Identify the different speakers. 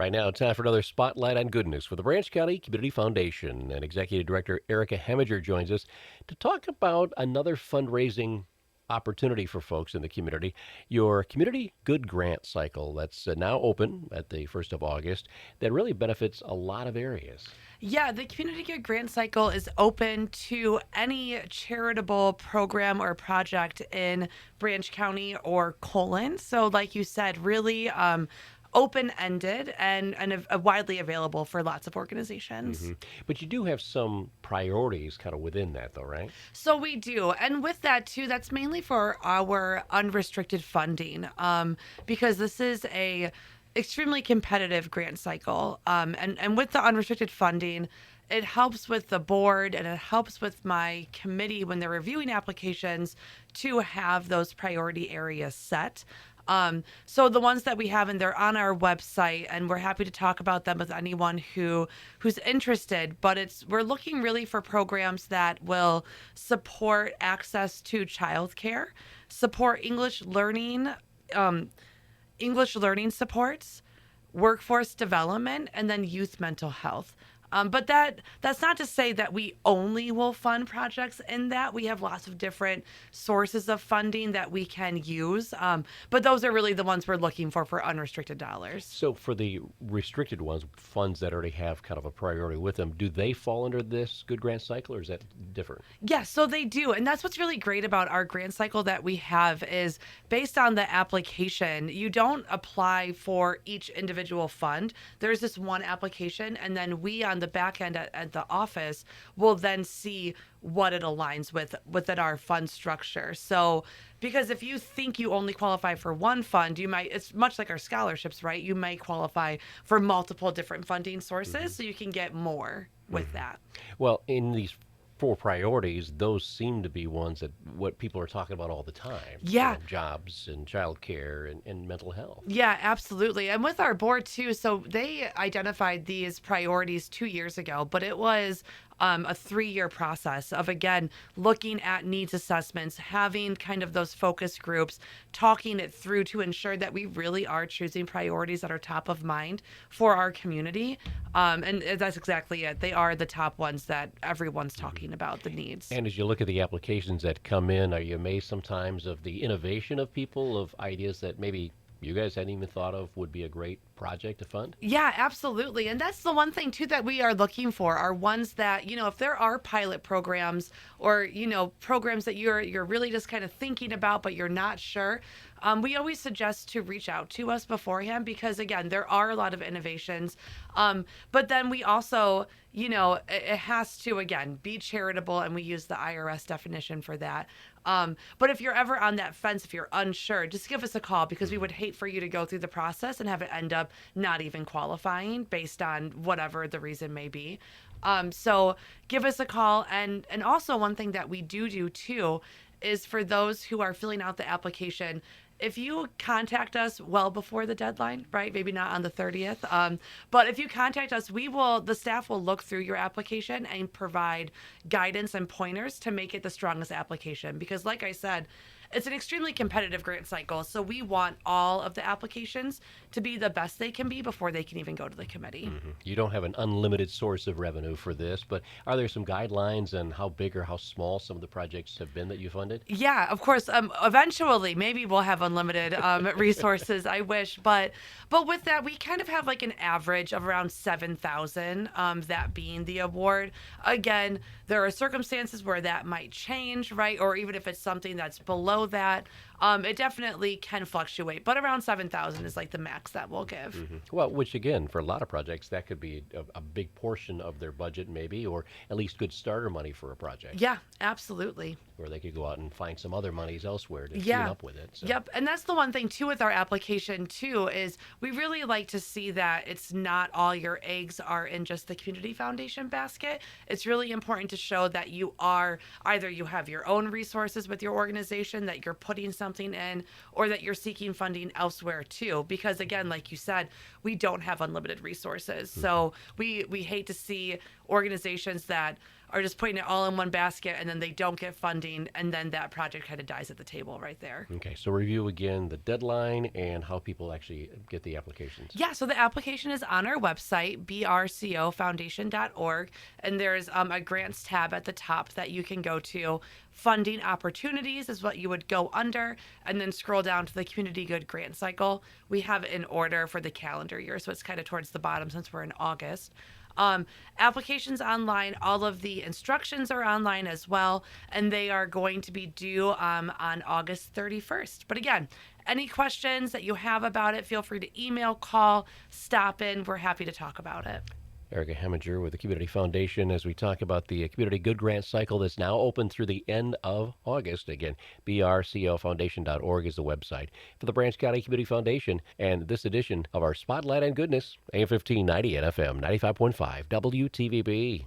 Speaker 1: Right now, time for another spotlight on good news for the Branch County Community Foundation. And Executive Director Erica Heminger joins us to talk about another fundraising opportunity for folks in the community. Your Community Good Grant Cycle that's now open at the 1st of August that really benefits a lot of areas.
Speaker 2: Yeah, the Community Good Grant Cycle is open to any charitable program or project in Branch County or Colon. So, like you said, really open ended and widely available for lots of
Speaker 1: hmm
Speaker 2: organizations.
Speaker 1: But you do have some priorities kind of within that, though, right?
Speaker 2: So we do. And with that, too, that's mainly for our unrestricted funding because this is a extremely competitive grant cycle. And with the unrestricted funding, it helps with the board and it helps with my committee when they're reviewing applications to have those priority areas set. So the ones that we have, and they're on our website, and we're happy to talk about them with anyone who's interested. But we're looking really for programs that will support access to childcare, support um, English learning supports, workforce development, and then youth mental health. But that's not to say that we only will fund projects in that. We have lots of different sources of funding that we can use. But those are really the ones we're looking for unrestricted dollars.
Speaker 1: So for the restricted ones, funds that already have kind of a priority with them, do they fall under this good grant cycle or is that different?
Speaker 2: Yes, so they do. And that's what's really great about our grant cycle that we have is based on the application, you don't apply for each individual fund. There's this one application, and then we on the back end at the office will then see what it aligns with within our fund structure. So because if you think you only qualify for one fund, you might, it's much like our scholarships, right? You might qualify for multiple different funding sources so you can get more with that.
Speaker 1: Well, in these four priorities, those seem to be ones that what people are talking about all the time.
Speaker 2: Yeah.
Speaker 1: Jobs and childcare and mental health.
Speaker 2: Yeah, absolutely. And with our board too, so they identified these priorities 2 years ago, but it was a 3 year process of, again, looking at needs assessments, having kind of those focus groups, talking it through to ensure that we really are choosing priorities that are top of mind for our community. And that's exactly it. They are the top ones that everyone's talking about, the needs.
Speaker 1: And as you look at the applications that come in, are you amazed sometimes of the innovation of people, of ideas that maybe you guys hadn't even thought of would be a great project to fund?
Speaker 2: Yeah, absolutely. And that's the one thing too that we are looking for are ones that, if there are pilot programs or, programs that you're really just kind of thinking about but you're not sure, we always suggest to reach out to us beforehand because again, there are a lot of innovations. But then we also, it has to again be charitable and we use the IRS definition for that. But if you're ever on that fence, if you're unsure, just give us a call because we would hate for you to go through the process and have it end up not even qualifying based on whatever the reason may be. So give us a call. And also one thing that we do too is for those who are filling out the application, if you contact us well before the deadline, right? Maybe not on the 30th. But if you contact us, the staff will look through your application and provide guidance and pointers to make it the strongest application. Because like I said, it's an extremely competitive grant cycle. So we want all of the applications to be the best they can be before they can even go to the committee.
Speaker 1: You don't have an unlimited source of revenue for this, but are there some guidelines on how big or how small some of the projects have been that you funded?
Speaker 2: Yeah, of course. Eventually, maybe we'll have unlimited resources. I wish, but with that, we kind of have like an average of around 7,000. That being the award. Again, there are circumstances where that might change, right? Or even if it's something that's below that, it definitely can fluctuate. But around 7,000 is like the max that we'll give.
Speaker 1: Well, which again, for a lot of projects, that could be a big portion of their budget, maybe, or at least good starter money for a project,
Speaker 2: Yeah, absolutely.
Speaker 1: where they could go out and find some other monies elsewhere to team
Speaker 2: Yeah.
Speaker 1: up with it. So.
Speaker 2: Yep. And that's the one thing too with our application too is we really like to see that it's not all your eggs are in just the community foundation basket. It's really important to show that you are either you have your own resources with your organization that you're putting something in or that you're seeking funding elsewhere too because again like you said we don't have unlimited resources. So we hate to see organizations that are just putting it all in one basket and then they don't get funding, and then that project kind of dies at the table right there.
Speaker 1: Okay, so review again the deadline and how people actually get the applications.
Speaker 2: Yeah, so the application is on our website, brcofoundation.org, and there's a grants tab at the top that you can go to. Funding opportunities is what you would go under, and then scroll down to the community good grant cycle. We have it in order for the calendar year, so it's kind of towards the bottom since we're in August. Applications online, all of the instructions are online as well, and they are going to be due on August 31st. But again, any questions that you have about it, feel free to email, call, stop in. We're happy to talk about it.
Speaker 1: Erica Heminger with the Community Foundation as we talk about the Community Good Grant Cycle that's now open through the end of August. Again, brcofoundation.org is the website for the Branch County Community Foundation and this edition of our Spotlight on Goodness, AM 1590 and FM 95.5 WTVB.